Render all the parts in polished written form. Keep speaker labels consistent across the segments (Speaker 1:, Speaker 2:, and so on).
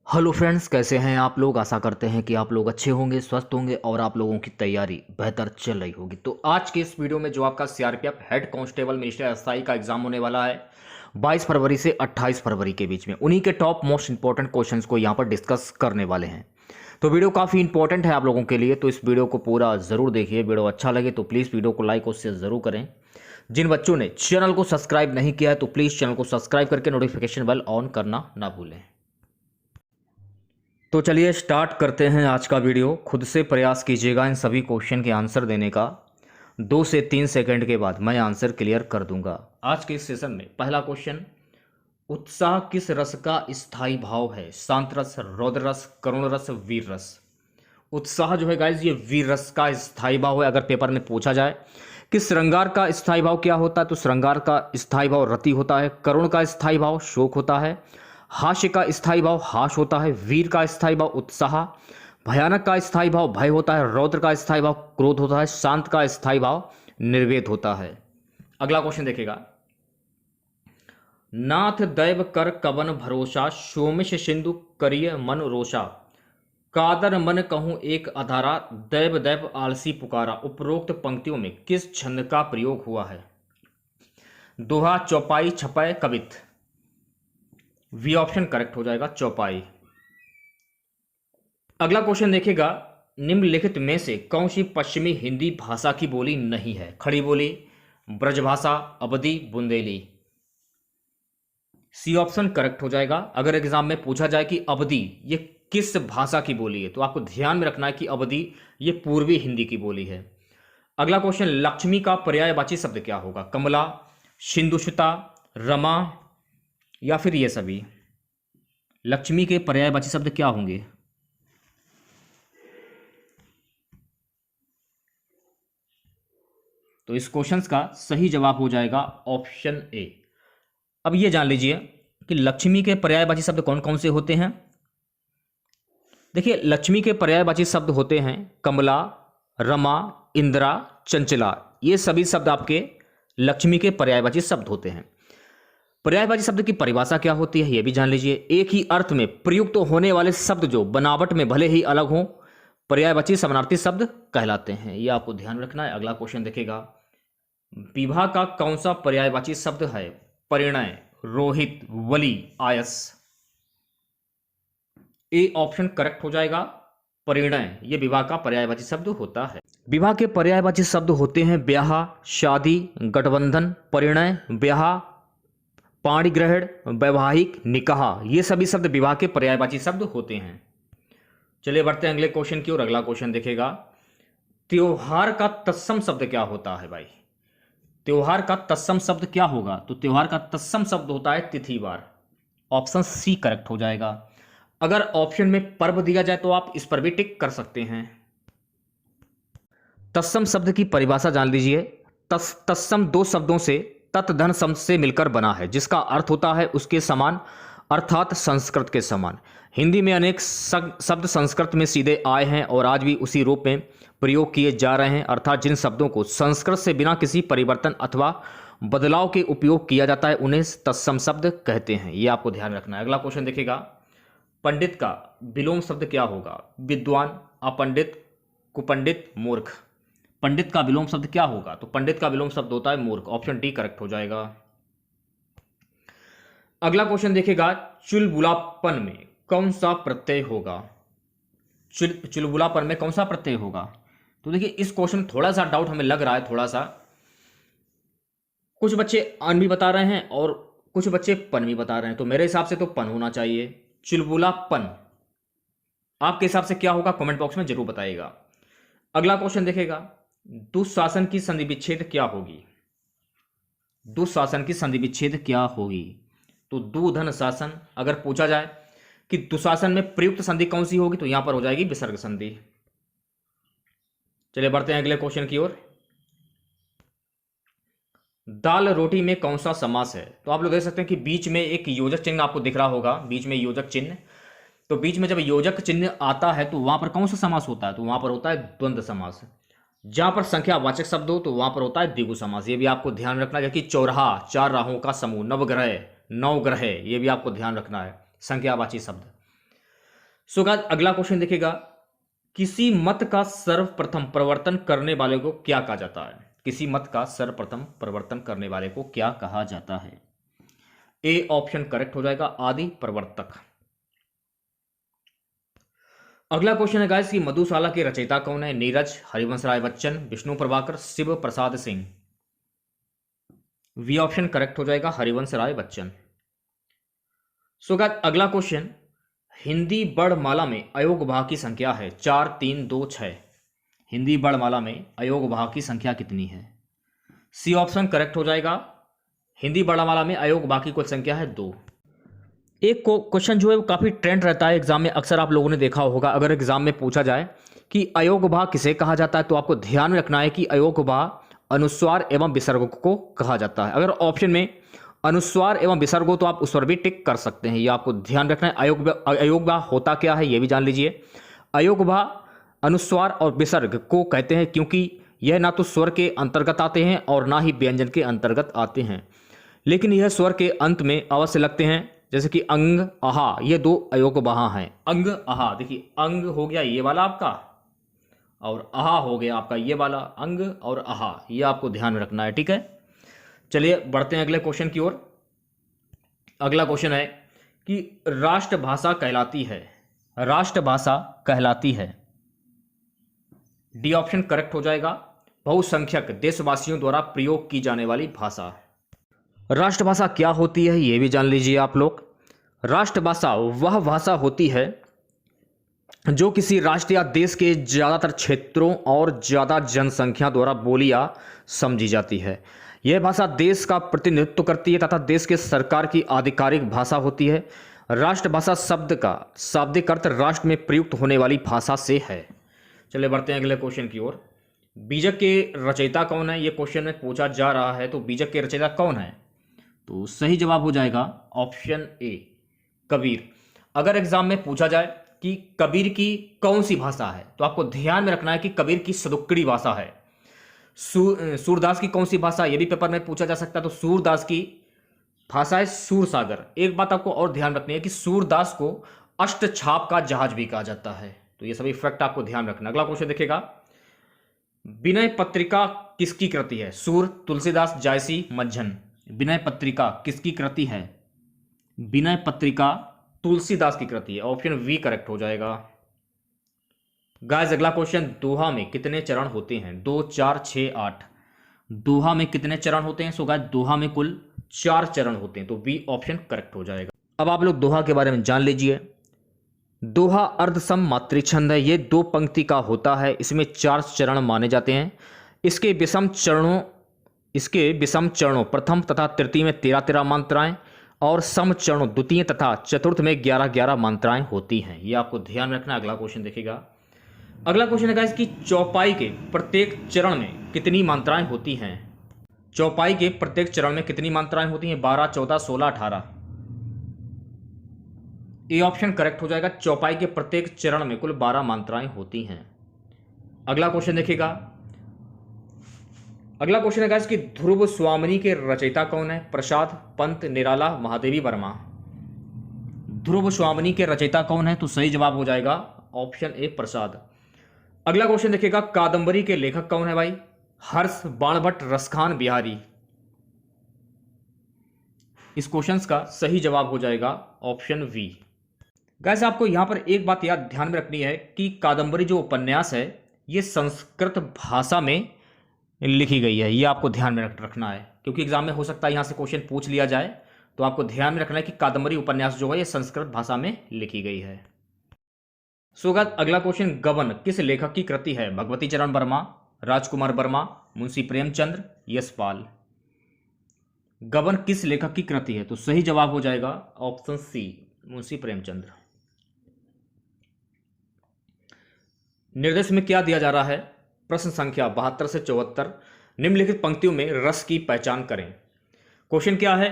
Speaker 1: Hello friends, कैसे हैं आप लोग। आशा करते हैं कि आप लोग अच्छे होंगे, स्वस्थ होंगे और आप लोगों की तैयारी बेहतर चल रही होगी। तो आज के इस वीडियो में जो आपका CRPF head constable minister SI का एग्जाम होने वाला है 22 फरवरी से 28 फरवरी के बीच में, उन्हीं के टॉप मोस्ट इंपॉर्टेंट क्वेश्चंस को यहाँ पर डिस्कस करने वाले हैं। तो वीडियो काफ़ी इंपॉर्टेंट है आप लोगों के लिए, तो इस वीडियो को पूरा ज़रूर देखिए। वीडियो अच्छा लगे तो प्लीज़ वीडियो को लाइक और शेयर ज़रूर करें। जिन बच्चों ने चैनल को सब्सक्राइब नहीं किया है तो प्लीज़ चैनल को सब्सक्राइब करके नोटिफिकेशन बेल ऑन करना ना भूलें। तो चलिए स्टार्ट करते हैं आज का वीडियो। खुद से प्रयास कीजिएगा इन सभी क्वेश्चन के आंसर देने का। 2 से 3 सेकंड के बाद मैं आंसर क्लियर कर दूंगा। आज के इस सेशन में पहला क्वेश्चन, उत्साह किस रस का स्थायी भाव है? शांत रस, रौद्र रस, करुण रस, वीर रस। उत्साह जो है गाइज ये वीर रस का स्थायी भाव है। अगर पेपर में पूछा जाए कि श्रृंगार का स्थायी भाव क्या होता है तो श्रृंगार का स्थायी भाव रति होता है। करुण का स्थायी भाव शोक होता है। हास्य का स्थायी भाव हाश होता है। वीर का स्थायी भाव उत्साह। भयानक का स्थायी भाव भय होता है। रौद्र का स्थायी भाव क्रोध होता है। शांत का स्थायी भाव निर्वेद होता है। अगला क्वेश्चन देखिएगा, नाथ दैव कर कवन भरोसा, सोमिष सिंधु करिय मन रोषा। कादर मन कहूं एक अधारा, दैव दैव आलसी पुकारा। उपरोक्त पंक्तियों में किस छंद का प्रयोग हुआ है? दोहा, चौपाई, छपै, कवित। वी ऑप्शन करेक्ट हो जाएगा, चौपाई। अगला क्वेश्चन देखिएगा, निम्नलिखित में से कौन सी पश्चिमी हिंदी भाषा की बोली नहीं है? खड़ी बोली, ब्रजभाषा, अवधी, बुंदेली। सी ऑप्शन करेक्ट हो जाएगा। अगर एग्जाम में पूछा जाए कि अवधी ये किस भाषा की बोली है तो आपको ध्यान में रखना है कि अवधी ये पूर्वी हिंदी की बोली है। अगला क्वेश्चन, लक्ष्मी का पर्यायवाची शब्द क्या होगा? कमला, सिंधुशुता, रमा या फिर ये सभी। लक्ष्मी के पर्यायवाची शब्द क्या होंगे? तो इस क्वेश्चन का सही जवाब हो जाएगा ऑप्शन ए। अब ये जान लीजिए कि लक्ष्मी के पर्यायवाची शब्द कौन कौन से होते हैं। देखिए, लक्ष्मी के पर्यायवाची शब्द होते हैं कमला, रमा, इंदिरा, चंचला। ये सभी शब्द आपके लक्ष्मी के पर्यायवाची शब्द होते हैं। पर्यायवाची शब्द की परिभाषा क्या होती है यह भी जान लीजिए। एक ही अर्थ में प्रयुक्त होने वाले शब्द जो बनावट में भले ही अलग हों पर्यायवाची समानार्थी शब्द कहलाते हैं। यह आपको ध्यान रखना है। अगला क्वेश्चन देखेगा, विवाह का कौन सा पर्यायवाची शब्द है? परिणय, रोहित, वली, आयस। ए ऑप्शन करेक्ट हो जाएगा, परिणय ये विवाह का पर्यायवाची शब्द होता है। विवाह के पर्यायवाची शब्द होते हैं ब्याह, शादी, गठबंधन, परिणय, ब्याह, पाणिग्रहण, वैवाहिक, निकाह। ये सभी शब्द विवाह के पर्यायवाची शब्द होते हैं। चलिए बढ़ते हैं अगले क्वेश्चन की ओर। अगला क्वेश्चन देखेगा, त्योहार का तत्सम शब्द क्या होता है? भाई त्योहार का तत्सम शब्द क्या होगा? तो त्योहार का तत्सम शब्द होता है तिथिवार। ऑप्शन सी करेक्ट हो जाएगा। अगर ऑप्शन में पर्व दिया जाए तो आप इस पर भी टिक कर सकते हैं। तत्सम शब्द की परिभाषा जान लीजिए। तत्सम दो शब्दों से तत्धन शब्द से मिलकर बना है जिसका अर्थ होता है उसके समान, अर्थात संस्कृत के समान। हिंदी में अनेक शब्द संस्कृत में सीधे आए हैं और आज भी उसी रूप में प्रयोग किए जा रहे हैं, अर्थात जिन शब्दों को संस्कृत से बिना किसी परिवर्तन अथवा बदलाव के उपयोग किया जाता है उन्हें तत्सम शब्द कहते हैं। यह आपको ध्यान रखना है। अगला क्वेश्चन देखिएगा, पंडित का विलोम शब्द क्या होगा? विद्वान, अपंडित, कुपंडित, मूर्ख। पंडित का विलोम शब्द क्या होगा? तो पंडित का विलोम शब्द होता है मूर्ख। ऑप्शन डी करेक्ट हो जाएगा। अगला क्वेश्चन देखिएगा, चुलबुलापन में कौन सा प्रत्यय होगा? चुलबुलापन में कौन सा प्रत्यय होगा? तो देखिए, इस क्वेश्चन में थोड़ा सा डाउट हमें लग रहा है। थोड़ा सा कुछ बच्चे अन भी बता रहे हैं और कुछ बच्चे पन भी बता रहे हैं, तो मेरे हिसाब से तो पन होना चाहिए। चुलबुलापन आपके हिसाब से क्या होगा कमेंट बॉक्स में जरूर बताइएगा। अगला क्वेश्चन देखेगा, दुशासन की संधि विच्छेद क्या होगी? दुशासन की संधि विच्छेद क्या होगी? तो दुधन शासन। अगर पूछा जाए कि दुशासन में प्रयुक्त संधि कौन सी होगी तो यहां पर हो जाएगी विसर्ग संधि। चलिए बढ़ते हैं अगले क्वेश्चन की ओर। दाल रोटी में कौन सा समास है? तो आप लोग देख सकते हैं कि बीच में एक योजक चिन्ह आपको दिख रहा होगा, बीच में योजक चिन्ह। तो बीच में जब योजक चिन्ह आता है तो वहां पर कौन सा समास होता है? तो वहां पर होता है द्वंद्व समास। जहां पर संख्यावाचक शब्द हो तो वहां पर होता है द्विगु समास। ये भी आपको ध्यान रखना है कि चौराहा, चार राहों का समूह, नवग्रह, नौ ग्रह, ये भी आपको ध्यान रखना है, संख्यावाची शब्द। सो गाइस अगला क्वेश्चन देखिएगा, किसी मत का सर्वप्रथम प्रवर्तन करने वाले को क्या कहा जाता है? किसी मत का सर्वप्रथम प्रवर्तन करने वाले को क्या कहा जाता है? ए ऑप्शन करेक्ट हो जाएगा, आदि प्रवर्तक। अगला क्वेश्चन है गाइस कि मधुशाला के रचयिता कौन है? Neeraj, Harivansh Rai Bachchan, Vishnu Prabhakar, Shiv Prasad Singh. We option correct हो जाएगा, हरिवंश राय बच्चन। सो गाइस अगला क्वेश्चन, हिंदी वर्णमाला में अयोग भाग की संख्या है 4, 3, 2, 6। हिंदी वर्णमाला में अयोग भाग की संख्या कितनी है? सी ऑप्शन करेक्ट हो जाएगा, हिंदी वर्णमाला में अयोग भाग की कुल संख्या है 2। एक क्वेश्चन जो है वो काफ़ी ट्रेंड रहता है एग्जाम में, अक्सर आप लोगों ने देखा होगा। अगर एग्जाम में पूछा जाए कि अयोग भाग किसे कहा जाता है, तो आपको ध्यान में रखना है कि अयोग भाग अनुस्वार एवं विसर्ग को कहा जाता है। अगर ऑप्शन में अनुस्वार एवं विसर्ग हो तो आप उस पर भी टिक कर सकते हैं, ये आपको ध्यान रखना है। अयोग भाग होता क्या है ये भी जान लीजिए। अयोग भाग अनुस्वार और विसर्ग को कहते हैं क्योंकि यह ना तो स्वर के अंतर्गत आते हैं और ना ही व्यंजन के अंतर्गत आते हैं, लेकिन यह स्वर के अंत में अवश्य लगते हैं। जैसे कि अंग, आहा, ये 2 अयोग भाग हैं। अंग, आहा, देखिए अंग हो गया ये वाला आपका, और आहा हो गया आपका ये वाला। अंग और आहा, ये आपको ध्यान में रखना है, ठीक है। चलिए बढ़ते हैं अगले क्वेश्चन की ओर। अगला क्वेश्चन है कि राष्ट्रभाषा कहलाती है, राष्ट्रभाषा कहलाती है। डी ऑप्शन करेक्ट हो जाएगा, बहुसंख्यक देशवासियों द्वारा प्रयोग की जाने वाली भाषा। राष्ट्रभाषा क्या होती है ये भी जान लीजिए आप लोग। राष्ट्रभाषा वह भाषा होती है जो किसी राष्ट्र या देश के ज़्यादातर क्षेत्रों और ज़्यादा जनसंख्या द्वारा बोली या समझी जाती है। यह भाषा देश का प्रतिनिधित्व करती है तथा देश के सरकार की आधिकारिक भाषा होती है। राष्ट्रभाषा शब्द का शाब्दिक अर्थ राष्ट्र में प्रयुक्त होने वाली भाषा से है। चलिए बढ़ते हैं अगले क्वेश्चन की ओर। बीजक के रचयिता कौन है, ये क्वेश्चन में पूछा जा रहा है, तो बीजक के रचयिता कौन है? तो सही जवाब हो जाएगा ऑप्शन ए, कबीर। अगर एग्जाम में पूछा जाए कि कबीर की कौन सी भाषा है, तो आपको ध्यान में रखना है कि कबीर की सदुक्कड़ी भाषा है। सूरदास की कौन सी भाषा, ये भी पेपर में पूछा जा सकता है, तो सूरदास की भाषा है सूरसागर। एक बात आपको और ध्यान रखनी है कि सूरदास को अष्टछाप का जहाज भी कहा जाता है, तो ये सभी फैक्ट आपको ध्यान रखना। अगला क्वेश्चन देखिएगा, विनय पत्रिका किसकी कृति है? सूर, तुलसीदास, जायसी, मज्झन। विनय पत्रिका किसकी कृति है? विनय पत्रिका तुलसीदास की कृति है, ऑप्शन वी करेक्ट हो जाएगा। गाइस अगला क्वेश्चन, दोहा में कितने चरण होते हैं? 2, 4, 6, 8। दोहा में कितने चरण होते हैं? सो गाइस दोहा में कुल 4 चरण होते हैं, तो बी ऑप्शन करेक्ट हो जाएगा। अब आप लोग दोहा के बारे में जान लीजिए। दोहा अर्धसम मातृछंद है, ये 2 पंक्ति का होता है, इसमें 4 चरण माने जाते हैं। इसके विषम चरणों प्रथम तथा तृतीय में 13-13 मात्राएं और सम चरणों द्वितीय तथा चतुर्थ में 11-11 मात्राएं होती हैं, ये आपको ध्यान रखना। अगला क्वेश्चन देखिएगा। अगला क्वेश्चन है इसकी चौपाई के प्रत्येक चरण में कितनी मात्राएं होती हैं? चौपाई के प्रत्येक चरण में कितनी मात्राएं होती हैं? 12, 14, 16, 18। ए ऑप्शन करेक्ट हो जाएगा, चौपाई के प्रत्येक चरण में कुल 12 मात्राएं होती हैं। अगला क्वेश्चन देखिएगा। अगला क्वेश्चन है गाइस कि ध्रुव स्वामिनी के रचयिता कौन है? प्रसाद, पंत, निराला, महादेवी वर्मा। ध्रुव स्वामिनी के रचयिता कौन है? तो सही जवाब हो जाएगा ऑप्शन ए, प्रसाद। अगला क्वेश्चन देखिएगा, कादंबरी के लेखक कौन है भाई? हर्ष, बाणभट्ट, रसखान, बिहारी। इस क्वेश्चन का सही जवाब हो जाएगा ऑप्शन वी। गाइस आपको यहां पर एक बात याद ध्यान में रखनी है कि कादंबरी जो उपन्यास है ये संस्कृत भाषा में लिखी गई है, ये आपको ध्यान में रखना है, क्योंकि एग्जाम में हो सकता है यहां से क्वेश्चन पूछ लिया जाए, तो आपको ध्यान में रखना है कि कादंबरी उपन्यास जो है ये संस्कृत भाषा में लिखी गई है। सो गाइस अगला क्वेश्चन, गबन किस लेखक की कृति है? भगवती चरण वर्मा, राजकुमार वर्मा, मुंशी प्रेमचंद्र, यशपाल। गबन किस लेखक की कृति है? तो सही जवाब हो जाएगा ऑप्शन सी, मुंशी प्रेमचंद्र। निर्देश में क्या दिया जा रहा है? प्रश्न संख्या 72 से 74, निम्नलिखित पंक्तियों में रस की पहचान करें। क्वेश्चन क्या है?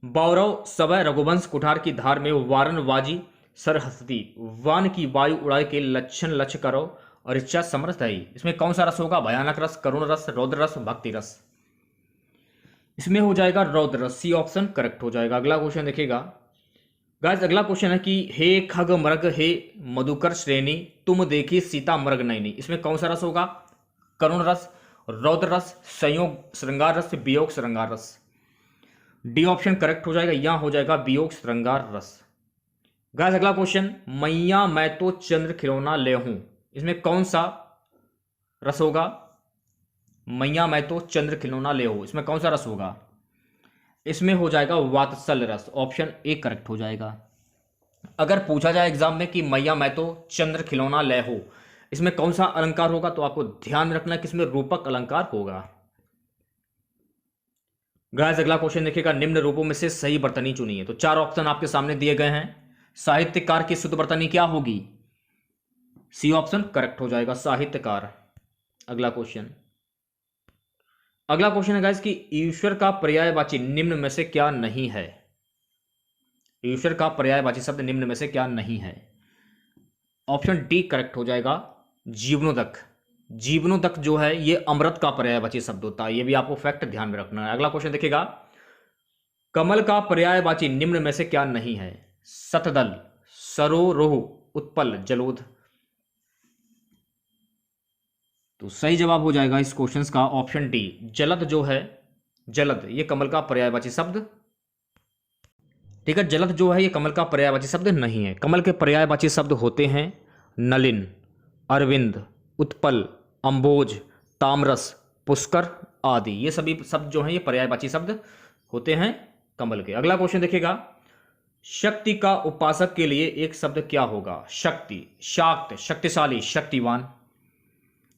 Speaker 1: बौरव सवै रघुवंश कुठार की धार में वारन वाजी सरहस्ती वान की वायु उड़ाई के लक्षण लक्ष्य करो और इच्छा समर्थ है। इसमें कौन सा रस होगा? भयानक रस, करुण रस, रौद्र रस, भक्ति रस। इसमें हो जाएगा रौद्र रस, सी ऑप्शन करेक्ट हो जाएगा। अगला क्वेश्चन देखिएगा, गाइस अगला क्वेश्चन है कि हे खग मृग हे मधुकर श्रेणी तुम देखी सीता मृग नैनी, इसमें कौन सा रस होगा? करुण रस, रौद्र रस, संयोग श्रृंगार रस, वियोग श्रृंगार रस। डी ऑप्शन करेक्ट हो जाएगा, यहां हो जाएगा वियोग श्रृंगार रस। गाइस अगला क्वेश्चन, मैया मैं तो चंद्र खिलौना ले हूं, इसमें कौन सा रस होगा? मैया मैं तो चंद्र खिलौना ले हूं, इसमें कौन सा रस होगा? इसमें हो जाएगा वात्सल रस, ऑप्शन ए करेक्ट हो जाएगा। अगर पूछा जाए एग्जाम में कि मैया मैं तो चंद्र खिलौना ले हो, इसमें कौन सा अलंकार होगा, तो आपको ध्यान रखना कि इसमें रूपक अलंकार होगा। गाइस अगला क्वेश्चन देखिएगा, निम्न रूपों में से सही वर्तनी चुनिए। तो चार ऑप्शन आपके सामने दिए गए हैं। साहित्यकार की शुद्ध वर्तनी क्या होगी? सी ऑप्शन करेक्ट हो जाएगा, साहित्यकार। अगला क्वेश्चन है गाइस कि ईश्वर का पर्यायवाची निम्न में से क्या नहीं है? ईश्वर का पर्यायवाची शब्द निम्न में से क्या नहीं है? ऑप्शन डी करेक्ट हो जाएगा, जीवनोदक। जीवनोदक जो है ये अमृत का पर्यायवाची शब्द होता है, ये भी आपको फैक्ट ध्यान में रखना है। अगला क्वेश्चन देखिएगा, कमल का पर्यायवाची निम्न में से क्या नहीं है? शतदल, सरोरोह, उत्पल, जलोध। तो सही जवाब हो जाएगा इस क्वेश्चन का ऑप्शन डी, जलद जो है, जलद ये कमल का पर्यायवाची शब्द, ठीक है। जलद जो है ये कमल का पर्यायवाची शब्द नहीं है। कमल के पर्यायवाची शब्द होते हैं नलिन, अरविंद, उत्पल, अंबोज, तामरस, पुष्कर आदि। ये सभी शब्द जो हैं ये पर्यायवाची शब्द होते हैं कमल के। अगला क्वेश्चन देखिएगा, शक्ति का उपासक के लिए एक शब्द क्या होगा? शक्ति, शाक्त, शक्तिशाली, शक्तिवान।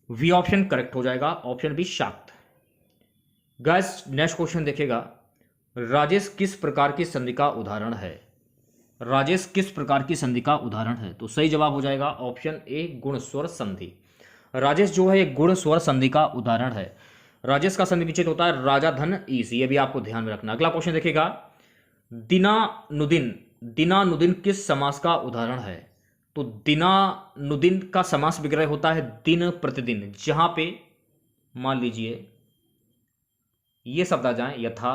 Speaker 1: वी ऑप्शन करेक्ट हो जाएगा, ऑप्शन बी शाक्त। गाइस नेक्स्ट क्वेश्चन देखिएगा, राजेश किस प्रकार की संधि का उदाहरण है? राजेश किस प्रकार की संधि का उदाहरण है? तो सही जवाब हो जाएगा ऑप्शन ए, गुण स्वर संधि। राजेश जो है एक गुण स्वर संधि का उदाहरण है। राजेश का संधि विच्छेद होता है राजा धन ईस, ये भी आपको ध्यान में रखना। अगला क्वेश्चन देखिएगा, दिनानुदिन, दिनानुदिन किस समास का उदाहरण है? तो दिनानुदिन का समास विग्रह होता है दिन प्रतिदिन, जहां पे मान लीजिए ये शब्द आ जाए, यथा,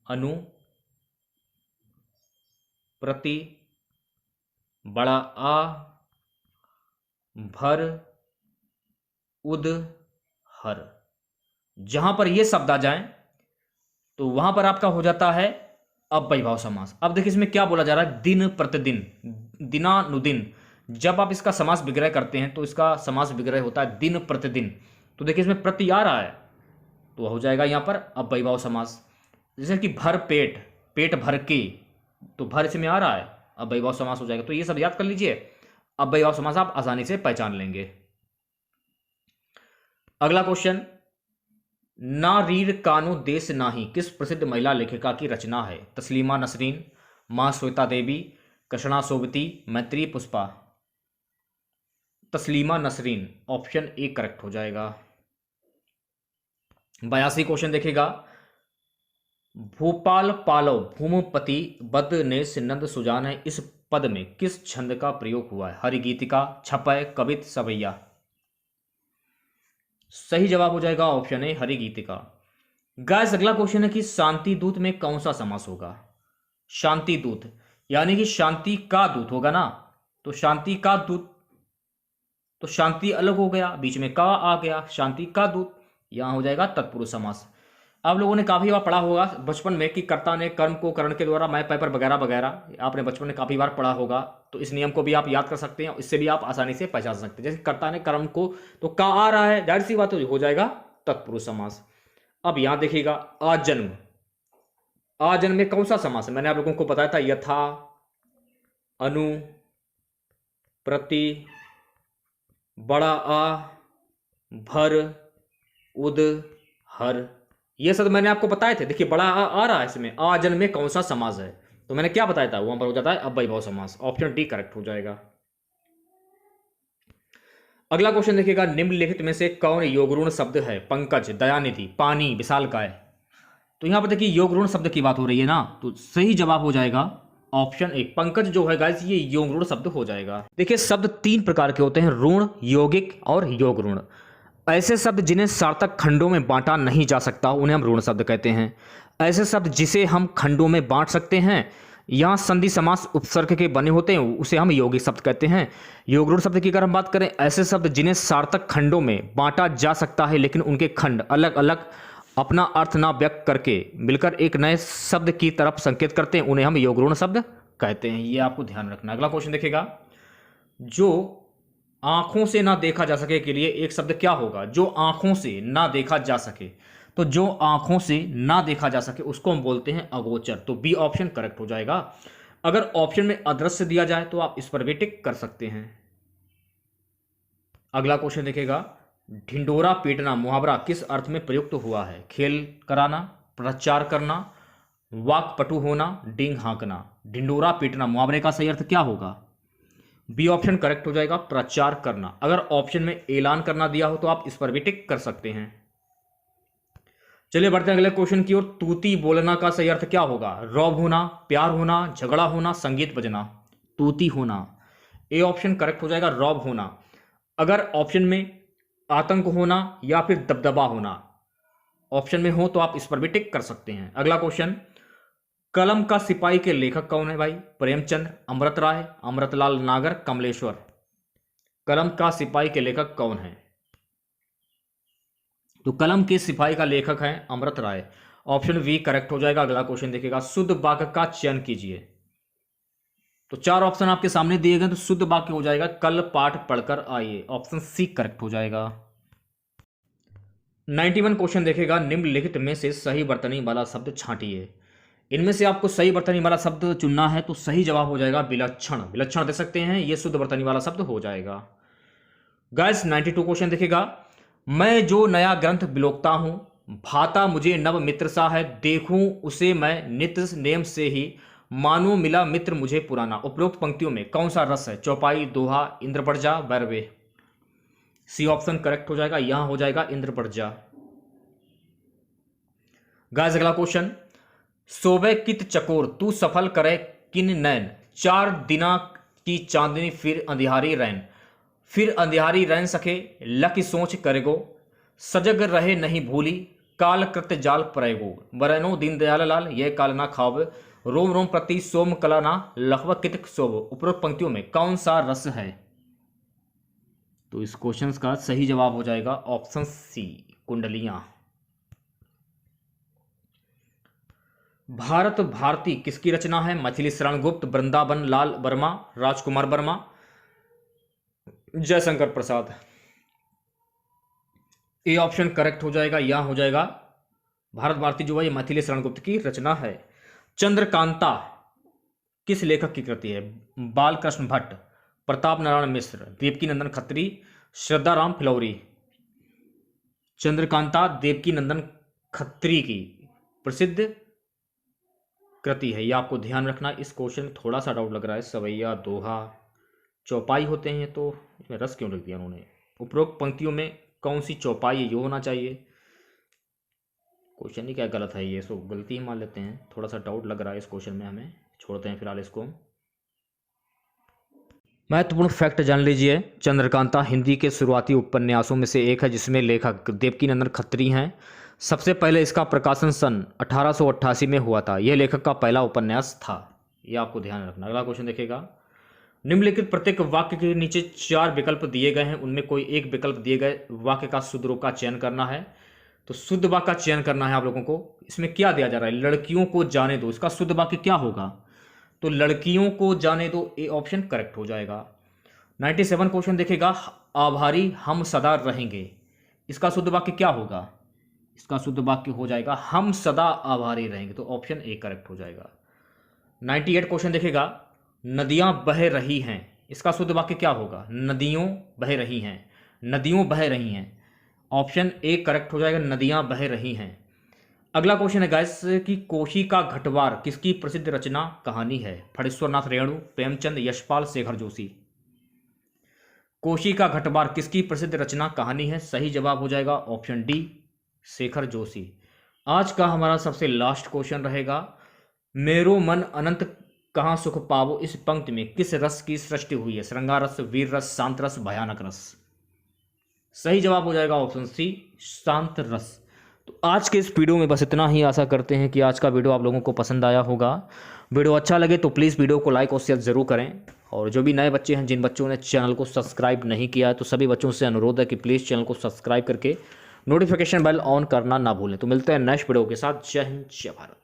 Speaker 1: अनु, प्रति, बड़ा आ, भर, उद, हर। जहां पर ये शब्द आ जाए तो वहां पर आपका हो जाता है अव्ययीभाव समास। अब देखिए इसमें क्या बोला जा रहा है, दिन प्रतिदिन, दिनानुदिन। जब आप इसका समास विग्रह करते हैं तो इसका समास विग्रह होता है दिन प्रतिदिन। तो देखिए इसमें प्रति आ रहा है तो हो जाएगा यहां पर अव्ययीभाव समास। जैसे कि भर पेट, पेट भर के, तो भर इसमें आ रहा है, अव्ययीभाव समास हो जाएगा। तो ये सब याद कर लीजिए, अव्ययीभाव समास आप आसानी से पहचान लेंगे। अगला क्वेश्चन, ना रीर कानो देश नाही किस प्रसिद्ध महिला लेखिका की रचना है? तस्लीमा नसरीन, मां श्वेता देवी, Krishna Sobti, Maitreyi Pushpa. Taslima Nasrin, option A correct हो जाएगा। 82 क्वेश्चन देखिएगा, भूपाल पालव भूमपति बद ने सिन्नद सुजान है, इस पद में किस छंद का प्रयोग हुआ है? हरिगीतिका, छपय, कवित, सवैया। सही जवाब हो जाएगा ऑप्शन ए, हरिगीतिका। गाइस अगला क्वेश्चन है कि शांति दूत में कौन सा समास होगा? शांति दूत यानी कि शांति का दूत होगा ना, तो शांति का दूत, तो शांति अलग हो गया, बीच में का आ गया, शांति का दूत, यहां हो जाएगा तत्पुरुष समास। आप लोगों ने काफी बार पढ़ा होगा बचपन में कि कर्ता ने कर्म को करण के द्वारा मैं पेपर वगैरह वगैरह, आपने बचपन में काफी बार पढ़ा होगा। तो इस नियम को भी आप याद कर सकते हैं, इससे भी आप आसानी से पहचान सकते हैं। जैसे कर्ता ने कर्म को, तो का आ रहा है, जाहिर सी बात हो जाएगा तत्पुरुष समास। अब यहां देखिएगा, आजन्म, आजन्म में कौन सा समास है? मैंने आप लोगों को बताया था, यथा, अनु, प्रति, बड़ा आ, भर, उद, हर। ये सब मैंने आपको बताए थे। देखिए बड़ा आ रहा है इसमें, आजन्म में कौन सा समास है? तो मैंने क्या बताया था, वहां पर हो जाता है अव्ययीभाव समास, ऑप्शन डी करेक्ट हो जाएगा। अगला क्वेश्चन देखिएगा, निम्नलिखित में से कौन योगऋण शब्द है? पंकज, दयानिधि, पानी, विशालकाय। तो यहां पर देखिए योगऋण शब्द की बात हो रही है ना, तो सही जवाब हो जाएगा ऑप्शन ए, पंकज जो है गाइस ये योगऋण शब्द हो जाएगा। देखिए शब्द तीन प्रकार के होते हैं, ऋण, यौगिक और योगऋण। ऐसे शब्द जिन्हें सार्थक खंडों में बांटा नहीं जा सकता उन्हें हम ऋण शब्द कहते हैं। ऐसे शब्द जिसे हम खंडों में बांट सकते हैं यहाँ संधि समास उपसर्ग के बने होते हैं उसे हम यौगिक शब्द कहते हैं। योगरूढ़ शब्द की अगर हम बात करें, ऐसे शब्द जिन्हें सार्थक खंडों में बांटा जा सकता है लेकिन उनके खंड अलग अलग अपना अर्थ ना व्यक्त करके मिलकर एक नए शब्द की तरफ संकेत करते हैं, उन्हें हम योगरूढ़ शब्द कहते हैं। ये आपको ध्यान रखना। अगला क्वेश्चन देखिएगा, जो आंखों से ना देखा जा सके के लिए एक शब्द क्या होगा? जो आंखों से ना देखा जा सके, तो जो आंखों से ना देखा जा सके उसको हम बोलते हैं अगोचर। तो बी ऑप्शन करेक्ट हो जाएगा। अगर ऑप्शन में अदृश्य दिया जाए तो आप इस पर भी टिक कर सकते हैं। अगला क्वेश्चन देखिएगा, ढिंडोरा पीटना मुहावरा किस अर्थ में प्रयुक्त हुआ है? खेल कराना, प्रचार करना, वाक्पटु होना, डींग हाँकना। ढिंडोरा पीटना मुहावरे का सही अर्थ क्या होगा? बी ऑप्शन करेक्ट हो जाएगा, प्रचार करना। अगर ऑप्शन में ऐलान करना दिया हो तो आप इस पर भी टिक कर सकते हैं। चलिए बढ़ते हैं अगले क्वेश्चन की ओर। तूती बोलना का सही अर्थ क्या होगा? रौब होना, प्यार होना, झगड़ा होना, संगीत बजना। तूती होना, ए ऑप्शन करेक्ट हो जाएगा, रौब होना। अगर ऑप्शन में आतंक होना या फिर दबदबा होना ऑप्शन में हो तो आप इस पर भी टिक कर सकते हैं। अगला क्वेश्चन, कलम का सिपाही के लेखक कौन है भाई? प्रेमचंद, अमृत राय, अमृतलाल नागर, कमलेश्वर। कलम का सिपाही के लेखक कौन है? तो कलम के सिपाही का लेखक है अमृत राय। ऑप्शन वी करेक्ट हो जाएगा। अगला क्वेश्चन देखिएगा, शुद्ध वाक्य का चयन कीजिए। तो चार ऑप्शन आपके सामने दिए गए, तो शुद्ध वाक्य हो जाएगा कल पाठ पढ़कर आइए। ऑप्शन सी करेक्ट हो जाएगा। 91 क्वेश्चन देखिएगा, निम्नलिखित में से सही वर्तनी वाला शब्द छांटिए। इनमें से आपको सही वर्तनी वाला शब्द चुनना है, तो सही जवाब हो जाएगा विलक्षण। विलक्षण दे सकते हैं, यह शुद्ध वर्तनी वाला शब्द हो जाएगा। गाइस 92 क्वेश्चन देखिएगा, मैं जो नया ग्रंथ बिलोकता हूं, भाता मुझे नव मित्र सा है, देखूं उसे मैं नित्य नेम से ही, मानो मिला मित्र मुझे पुराना। उपरोक्त पंक्तियों में कौन सा रस है? चौपाई, दोहा, इंद्रप्रजा, वैरवे। सी ऑप्शन करेक्ट हो जाएगा, यहां हो जाएगा इंद्रप्रजा। गाइस अगला क्वेश्चन, सोबे कित चकोर तू सफल करे किन नैन, चार दिना की चांदनी फिर अंधियारी रैन, फिर अंधियारी रैन सके लकी सोच करेगो, सजग रहे नहीं भूली काल कृत्य जाल परेगो, बरनो दीन दयाल लाल यह काल ना खाव, रोम रोम प्रति सोम कला ना लखवा कित सोब। उपरोक्त पंक्तियों में कौन सा रस है? तो इस क्वेश्चन का सही जवाब हो जाएगा ऑप्शन सी, कुंडलियां। भारत भारती किसकी रचना है? Maithili Sharan Gupt, Vrindavan Lal Verma, Rajkumar Verma, Jaishankar Prasad. A option correct हो जाएगा, यहां हो जाएगा भारत भारती जो है ये मैथिली शरण गुप्त की रचना है। चंद्रकांता किस लेखक की कृति है? बालकृष्ण भट्ट, प्रताप नारायण मिश्र, देवकी नंदन खत्री, श्रद्धाराम फिलौरी। चंद्रकांता देवकी नंदन खत्री की प्रसिद्ध कृति है, यह आपको ध्यान रखना। इस क्वेश्चन में थोड़ा सा डाउट लग रहा है, सवैया, दोहा, चौपाई होते हैं, तो इसमें रस क्यों लिख दिया उन्होंने? उपरोक्त पंक्तियों में कौन सी चौपाई ये होना चाहिए? क्वेश्चन ही क्या गलत है, ये सो गलती ही मान लेते हैं। थोड़ा सा डाउट लग रहा है इस क्वेश्चन में, हमें छोड़ते हैं फिलहाल इसको। महत्वपूर्ण फैक्ट जान लीजिए, चंद्रकांता हिंदी के शुरुआती उपन्यासों में से एक है जिसमें लेखक देवकी नंदन खत्री हैं। सबसे पहले इसका प्रकाशन सन 1888 में हुआ था। यह लेखक का पहला उपन्यास था, यह आपको ध्यान रखना। अगला क्वेश्चन देखिएगा, निम्नलिखित प्रत्येक वाक्य के नीचे चार विकल्प दिए गए हैं, उनमें कोई एक विकल्प दिए गए वाक्य का शुद्ध रूप का चयन करना है। तो शुद्ध वाक्य का चयन करना है आप लोगों को। इसमें क्या दिया जा रहा है? लड़कियों को जाने दो, इसका शुद्ध वाक्य क्या होगा? तो लड़कियों को जाने दो, ए ऑप्शन करेक्ट हो जाएगा। 97 क्वेश्चन देखेगा, आभारी हम सदा रहेंगे, इसका शुद्ध वाक्य क्या होगा? इसका शुद्ध वाक्य हो जाएगा हम सदा आभारी रहेंगे, तो ऑप्शन ए करेक्ट हो जाएगा। 98 क्वेश्चन देखेगा, नदियां बह रही हैं, इसका शुद्ध वाक्य क्या होगा? नदियों बह रही हैं, नदियों बह रही हैं, ऑप्शन ए करेक्ट हो जाएगा, नदियां बह रही हैं। अगला क्वेश्चन है गाइस कि कोशी का घटवार किसकी प्रसिद्ध रचना कहानी है? फणीश्वरनाथ रेणु, प्रेमचंद, यशपाल, शेखर जोशी। कोशी का घटवार किसकी प्रसिद्ध रचना कहानी है? सही जवाब हो जाएगा ऑप्शन डी, शेखर जोशी। आज का हमारा सबसे लास्ट क्वेश्चन रहेगा, मेरो मन अनंत कहाँ सुख पावो, इस पंक्ति में किस रस की सृष्टि हुई है? श्रृंगार रस, वीर रस, शांत रस, भयानक रस। सही जवाब हो जाएगा ऑप्शन सी, शांत रस। तो आज के इस वीडियो में बस इतना ही। आशा करते हैं कि आज का वीडियो आप लोगों को पसंद आया होगा। वीडियो अच्छा लगे तो प्लीज़ वीडियो को लाइक और शेयर ज़रूर करें। और जो भी नए बच्चे हैं, जिन बच्चों ने चैनल को सब्सक्राइब नहीं किया है, तो सभी बच्चों से अनुरोध है कि प्लीज़ चैनल को सब्सक्राइब करके नोटिफिकेशन बेल ऑन करना ना भूलें। तो मिलते हैं नेक्स्ट वीडियो के साथ। जय हिंद, जय भारत।